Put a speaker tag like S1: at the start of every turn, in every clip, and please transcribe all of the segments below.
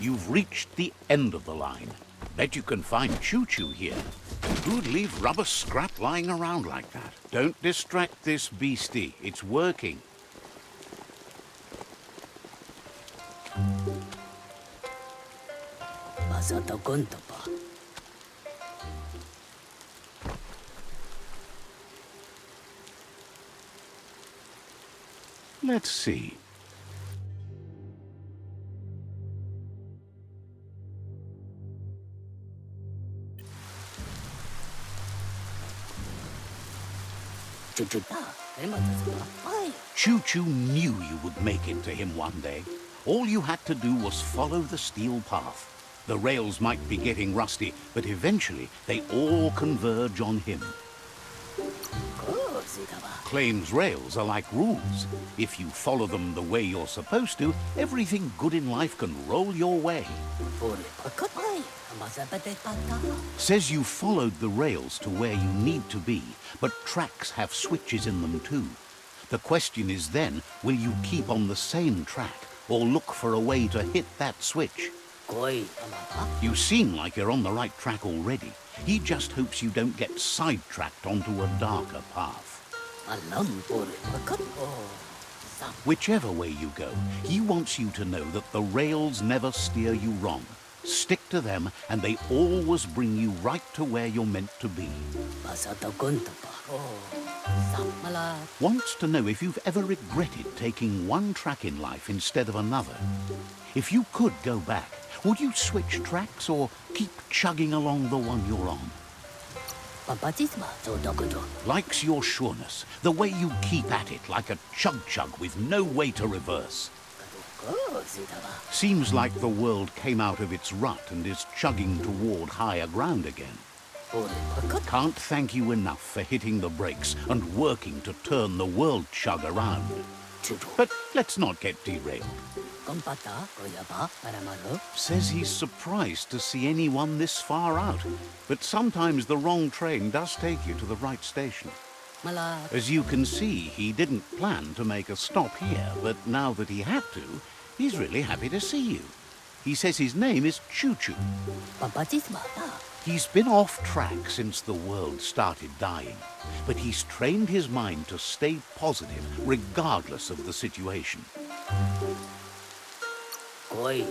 S1: You've reached the end of the line. Bet you can find Chu-Chu here. Who'd leave rubber scrap lying around like that? Don't distract this beastie. It's working. Let's see. Chu-Chu knew you would make it to him one day. All you had to do was follow the steel path. The rails might be getting rusty, but eventually they all converge on him. Claims rails are like rules. If you follow them the way you're supposed to, everything good in life can roll your way. Says you followed the rails to where you need to be, but tracks have switches in them too. The question is then, will you keep on the same track or look for a way to hit that switch? You seem like you're on the right track already. He just hopes you don't get sidetracked onto a darker path. Whichever way you go, he wants you to know that the rails never steer you wrong. Stick to them, and they always bring you right to where you're meant to be. Wants to know if you've ever regretted taking one track in life instead of another. If you could go back, would you switch tracks or keep chugging along the one you're on? Likes your sureness, the way you keep at it like a chug-chug with no way to reverse. Seems like the world came out of its rut and is chugging toward higher ground again. Can't thank you enough for hitting the brakes and working to turn the world chug around. But let's not get derailed. Says he's surprised to see anyone this far out, but sometimes the wrong train does take you to the right station. As you can see, he didn't plan to make a stop here, but now that he had to, he's really happy to see you. He says his name is Chu-Chu. He's been off track since the world started dying, but he's trained his mind to stay positive regardless of the situation.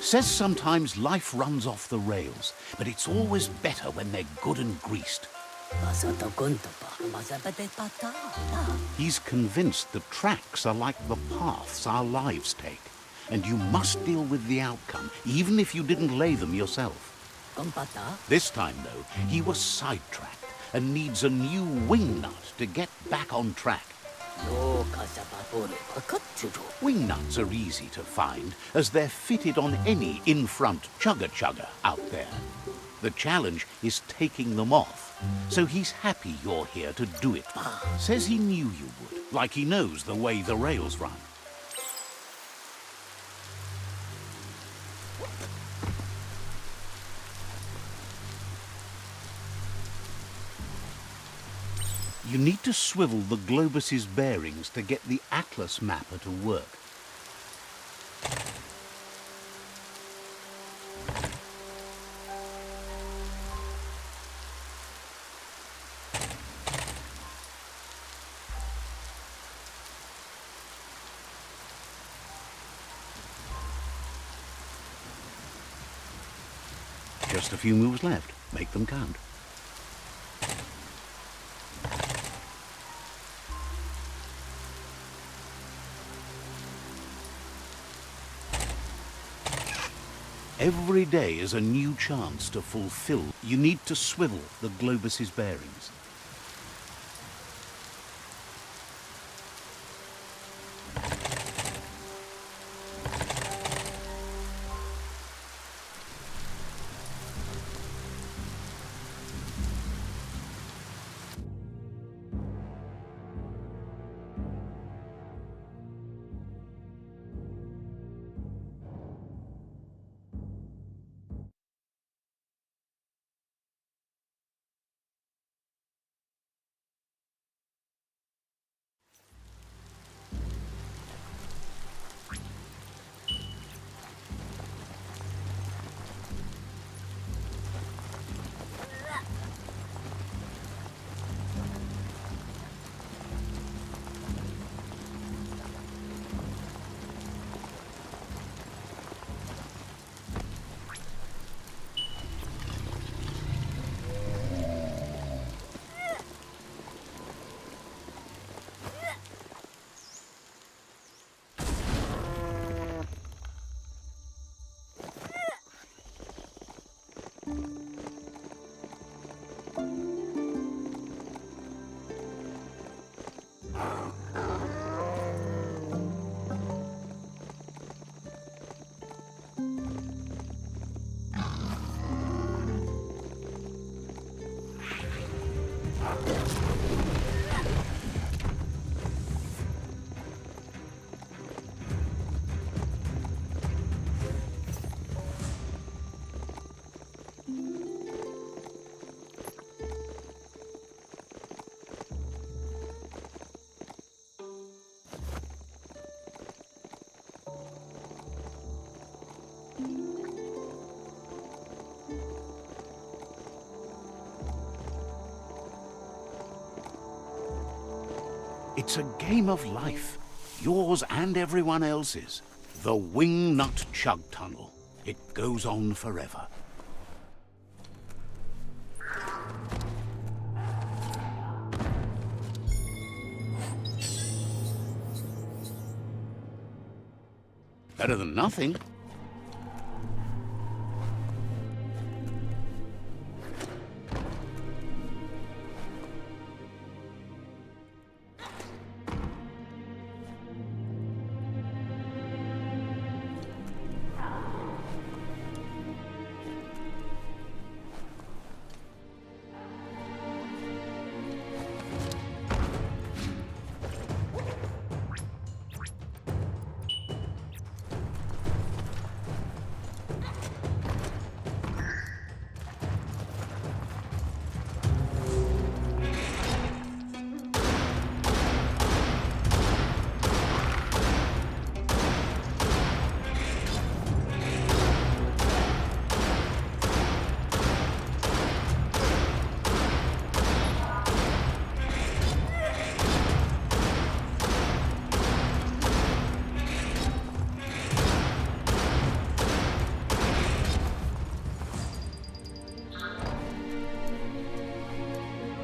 S1: Says sometimes life runs off the rails, but it's always better when they're good and greased. He's convinced the tracks are like the paths our lives take, and you must deal with the outcome, even if you didn't lay them yourself. This time, though, he was sidetracked and needs a new wing nut to get back on track. Wing nuts are easy to find, as they're fitted on any in-front chugger-chugger out there. The challenge is taking them off, so he's happy you're here to do it. Says he knew you would, like he knows the way the rails run. You need to swivel the globus's bearings to get the atlas mapper to work. Just a few moves left. Make them count. Every day is a new chance to fulfill. You need to swivel the globus's bearings. It's a game of life, yours and everyone else's. The Wingnut Chug Tunnel. It goes on forever. Better than nothing.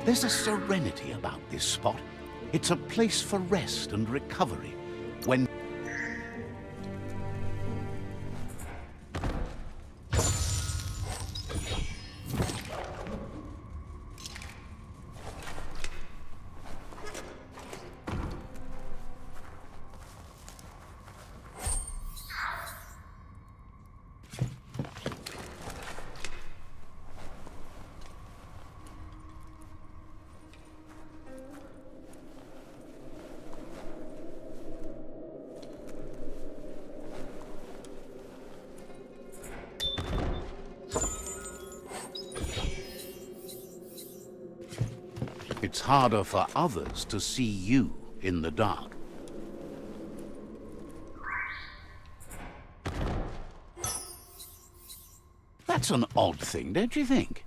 S1: There's a serenity about this spot. It's a place for rest and recovery. When it's harder for others to see you in the dark. That's an odd thing, don't you think?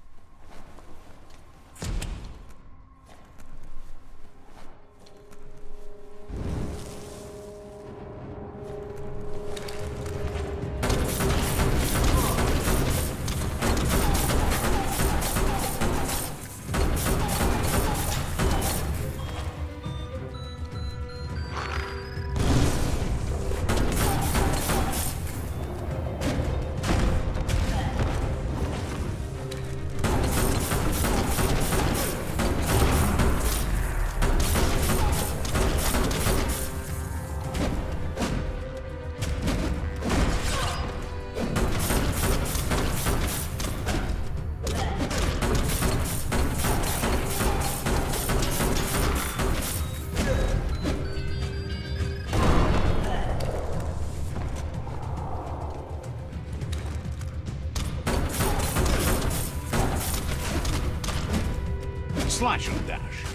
S1: Slash and dash.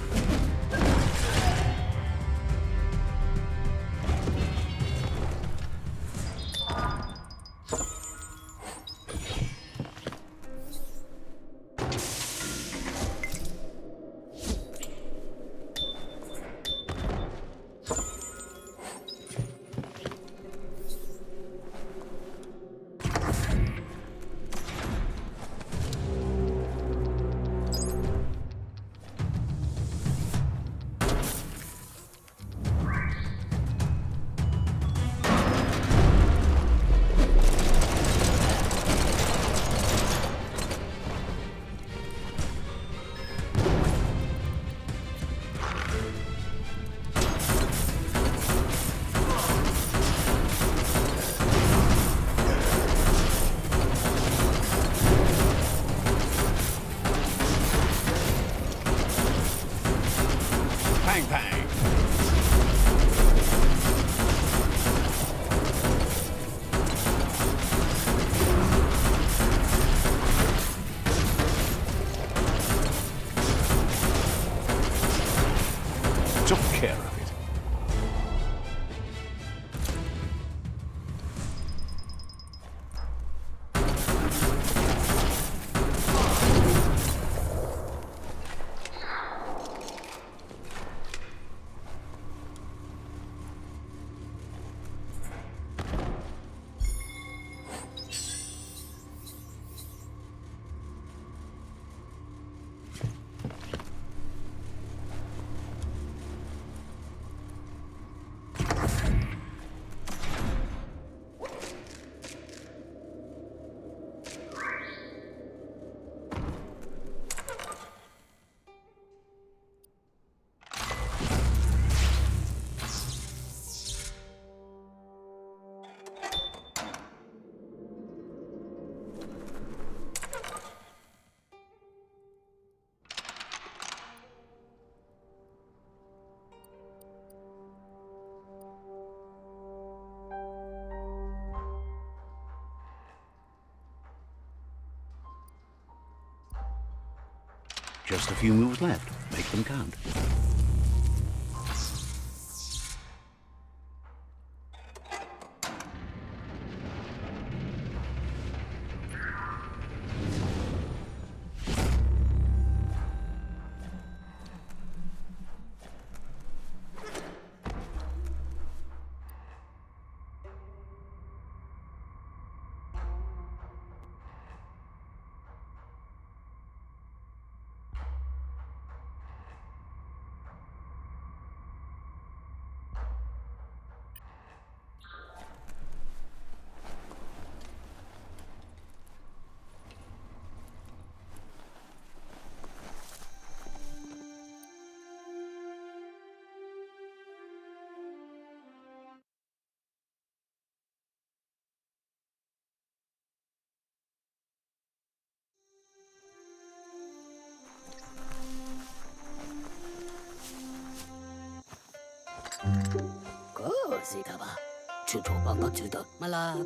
S1: Just a few moves left. Make them count.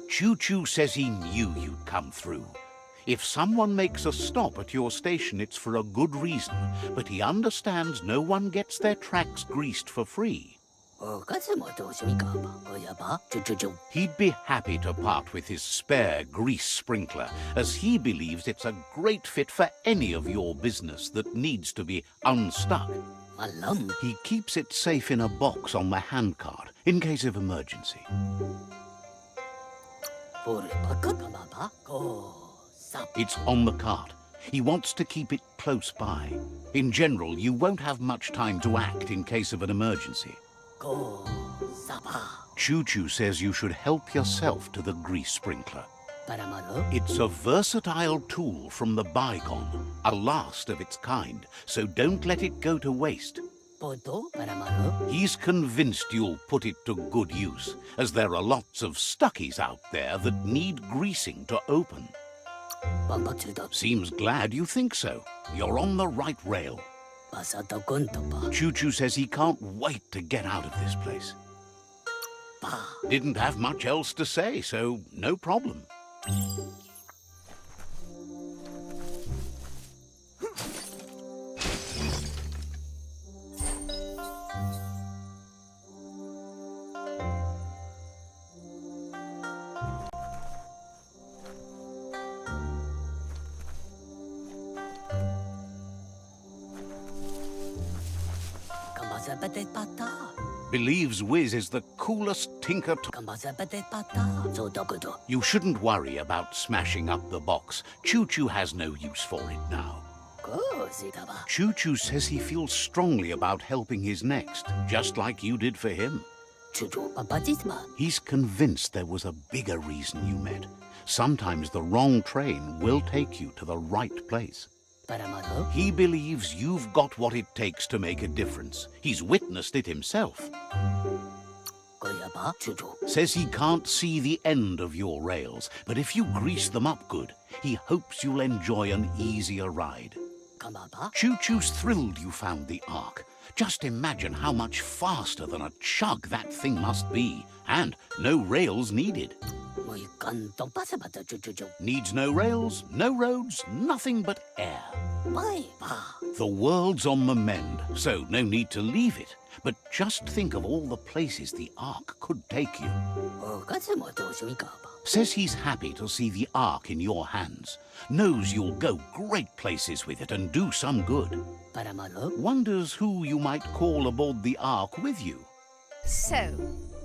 S1: Chu-Chu says he knew you'd come through. If someone makes a stop at your station, it's for a good reason, but he understands no one gets their tracks greased for free. He'd be happy to part with his spare grease sprinkler, as he believes it's a great fit for any of your business that needs to be unstuck. He keeps it safe in a box on the handcart, in case of emergency. It's on the cart. He wants to keep it close by. In general, you won't have much time to act in case of an emergency. Chu-Chu says you should help yourself to the grease sprinkler. It's a versatile tool from the bygone, a last of its kind, so don't let it go to waste. He's convinced you'll put it to good use, as there are lots of stuckies out there that need greasing to open. Seems glad you think so. You're on the right rail. Chu-Chu says he can't wait to get out of this place. Didn't have much else to say, so no problem. Believes Wiz is the coolest tinker You shouldn't worry about smashing up the box. Chu-Chu has no use for it now. Chu-Chu says he feels strongly about helping his next, just like you did for him. He's convinced there was a bigger reason you met. Sometimes the wrong train will take you to the right place. He believes you've got what it takes to make a difference. He's witnessed it himself. Says he can't see the end of your rails, but if you grease them up good, he hopes you'll enjoy an easier ride. Chu-Chu's thrilled you found the Ark. Just imagine how much faster than a chug that thing must be, and no rails needed. Needs no rails, no roads, nothing but air. The world's on the mend, so no need to leave it. But just think of all the places the Ark could take you. Says he's happy to see the Ark in your hands. Knows you'll go great places with it and do some good. Wonders who you might call aboard the Ark with you.
S2: So,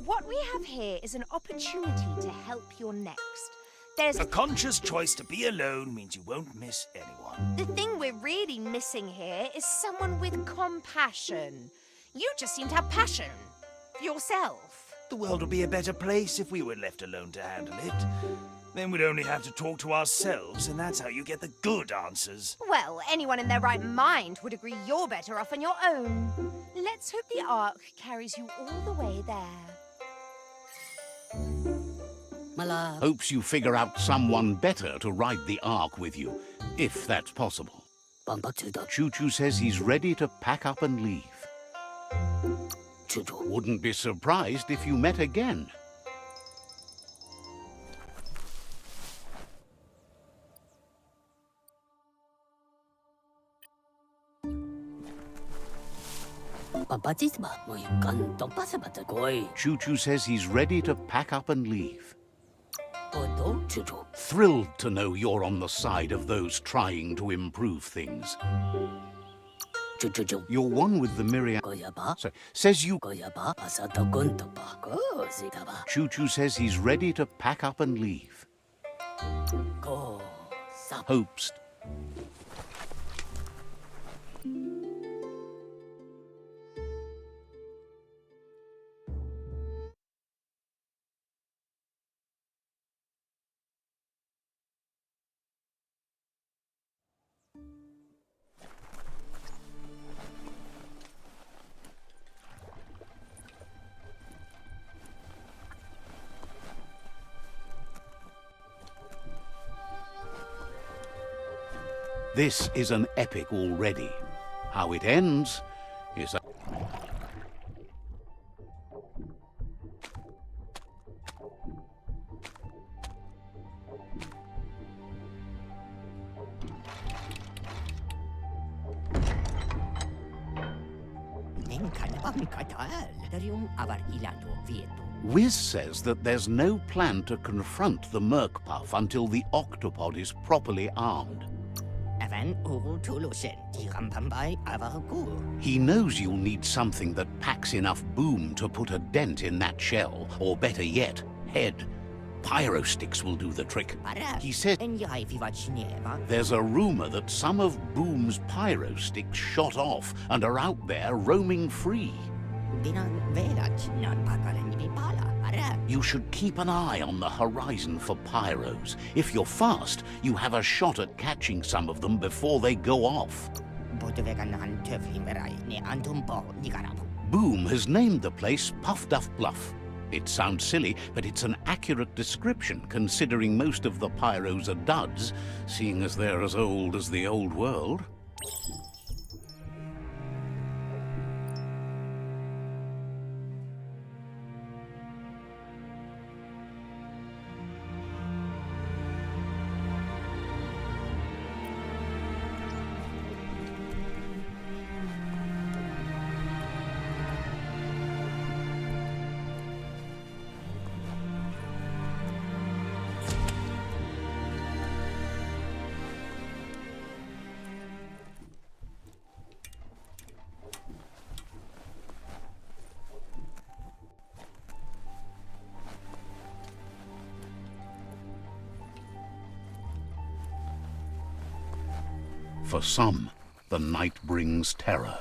S2: what we have here is an opportunity to help your next. There's
S3: a conscious choice to be alone means you won't miss anyone.
S2: The thing we're really missing here is someone with compassion. You just seem to have passion. Yourself.
S3: The world would be a better place if we were left alone to handle it. Then we'd only have to talk to ourselves, and that's how you get the good answers.
S2: Well, anyone in their right mind would agree you're better off on your own. Let's hope the Ark carries you all the way there.
S1: Hopes you figure out someone better to ride the Ark with you, if that's possible. Chu-Chu says he's ready to pack up and leave. Wouldn't be surprised if you met again. Chu-Chu says he's ready to pack up and leave. Thrilled to know you're on the side of those trying to improve things. You're one with the myriad. So, says you. Chu-Chu says he's ready to pack up and leave. Hopes. This is an epic already. How it ends is a... Wiz says that there's no plan to confront the Merkpuff until the octopod is properly armed. He knows you'll need something that packs enough boom to put a dent in that shell, or better yet, head. Pyro sticks will do the trick. He said there's a rumor that some of Boom's pyro sticks shot off and are out there roaming free. You should keep an eye on the horizon for pyros. If you're fast, you have a shot at catching some of them before they go off. Boom has named the place Puff Duff Bluff. It sounds silly, but it's an accurate description considering most of the pyros are duds, seeing as they're as old as the old world. For some, the night brings terror.